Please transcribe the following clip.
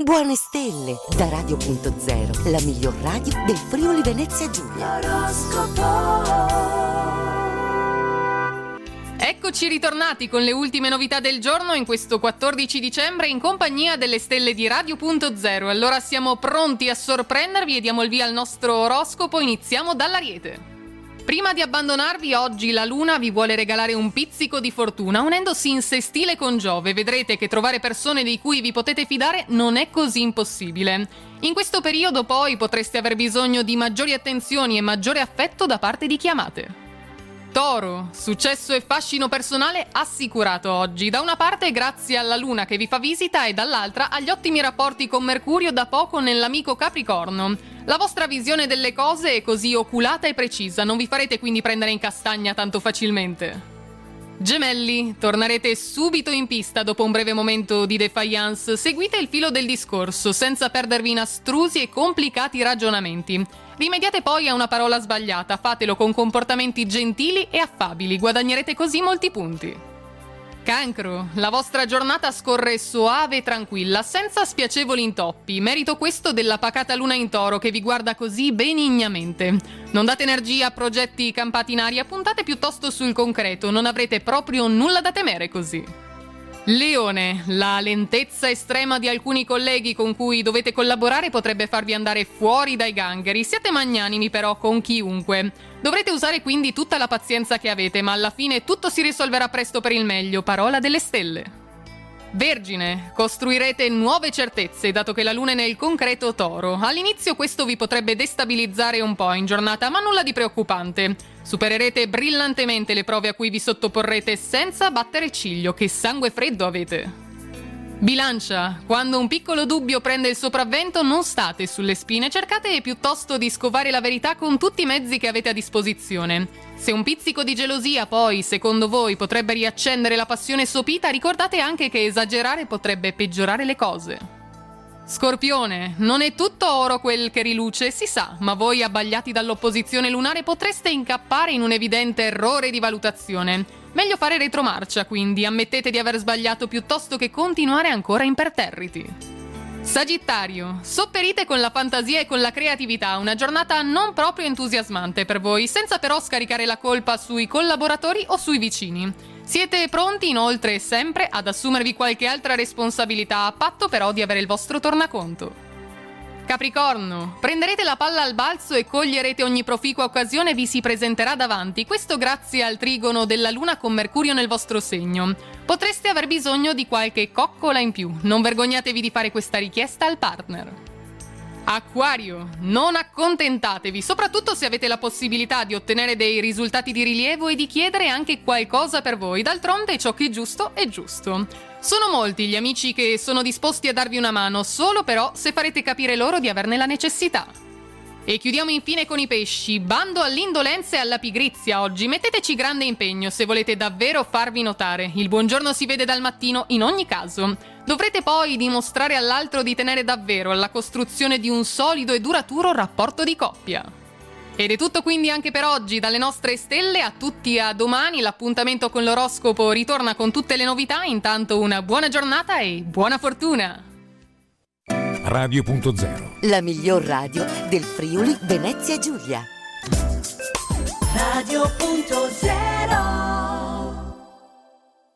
Buone stelle da Radio.0, la miglior radio del Friuli Venezia Giulia. Eccoci ritornati con le ultime novità del giorno in questo 14 dicembre in compagnia delle stelle di Radio.0. Allora siamo pronti a sorprendervi e diamo il via al nostro oroscopo. Iniziamo dall'Ariete. Prima di abbandonarvi, oggi la Luna vi vuole regalare un pizzico di fortuna unendosi in sestile con Giove. Vedrete che trovare persone di cui vi potete fidare non è così impossibile. In questo periodo poi potreste aver bisogno di maggiori attenzioni e maggiore affetto da parte di chi amate. Toro, successo e fascino personale assicurato oggi, da una parte grazie alla Luna che vi fa visita e dall'altra agli ottimi rapporti con Mercurio da poco nell'amico Capricorno. La vostra visione delle cose è così oculata e precisa, non vi farete quindi prendere in castagna tanto facilmente. Gemelli, tornerete subito in pista dopo un breve momento di defiance, seguite il filo del discorso senza perdervi in astrusi e complicati ragionamenti. Rimediate poi a una parola sbagliata, fatelo con comportamenti gentili e affabili, guadagnerete così molti punti. Cancro, la vostra giornata scorre soave e tranquilla, senza spiacevoli intoppi, merito questo della pacata luna in Toro che vi guarda così benignamente. Non date energia a progetti campati in aria, puntate piuttosto sul concreto, non avrete proprio nulla da temere così. Leone, la lentezza estrema di alcuni colleghi con cui dovete collaborare potrebbe farvi andare fuori dai gangheri. Siate magnanimi però con chiunque. Dovrete usare quindi tutta la pazienza che avete, ma alla fine tutto si risolverà presto per il meglio. Parola delle stelle. Vergine, costruirete nuove certezze dato che la luna è nel concreto Toro. All'inizio questo vi potrebbe destabilizzare un po' in giornata, ma nulla di preoccupante. Supererete brillantemente le prove a cui vi sottoporrete senza battere ciglio. Che sangue freddo avete! Bilancia, quando un piccolo dubbio prende il sopravvento non state sulle spine, cercate piuttosto di scovare la verità con tutti i mezzi che avete a disposizione. Se un pizzico di gelosia poi, secondo voi, potrebbe riaccendere la passione sopita, ricordate anche che esagerare potrebbe peggiorare le cose. Scorpione, non è tutto oro quel che riluce, si sa, ma voi abbagliati dall'opposizione lunare potreste incappare in un evidente errore di valutazione. Meglio fare retromarcia, quindi, ammettete di aver sbagliato piuttosto che continuare ancora imperterriti. Sagittario, sopperite con la fantasia e con la creatività, una giornata non proprio entusiasmante per voi, senza però scaricare la colpa sui collaboratori o sui vicini. Siete pronti inoltre e sempre ad assumervi qualche altra responsabilità, a patto però di avere il vostro tornaconto. Capricorno, prenderete la palla al balzo e coglierete ogni proficua occasione vi si presenterà davanti, questo grazie al trigono della Luna con Mercurio nel vostro segno. Potreste aver bisogno di qualche coccola in più, non vergognatevi di fare questa richiesta al partner. Acquario, non accontentatevi, soprattutto se avete la possibilità di ottenere dei risultati di rilievo e di chiedere anche qualcosa per voi, d'altronde ciò che è giusto è giusto. Sono molti gli amici che sono disposti a darvi una mano, solo però se farete capire loro di averne la necessità. E chiudiamo infine con i pesci, bando all'indolenza e alla pigrizia oggi, metteteci grande impegno se volete davvero farvi notare, il buongiorno si vede dal mattino in ogni caso. Dovrete poi dimostrare all'altro di tenere davvero alla costruzione di un solido e duraturo rapporto di coppia. Ed è tutto quindi anche per oggi dalle nostre stelle, a tutti a domani, l'appuntamento con l'oroscopo ritorna con tutte le novità, intanto una buona giornata e buona fortuna! Radio.0, la miglior radio del Friuli Venezia Giulia. Radio.0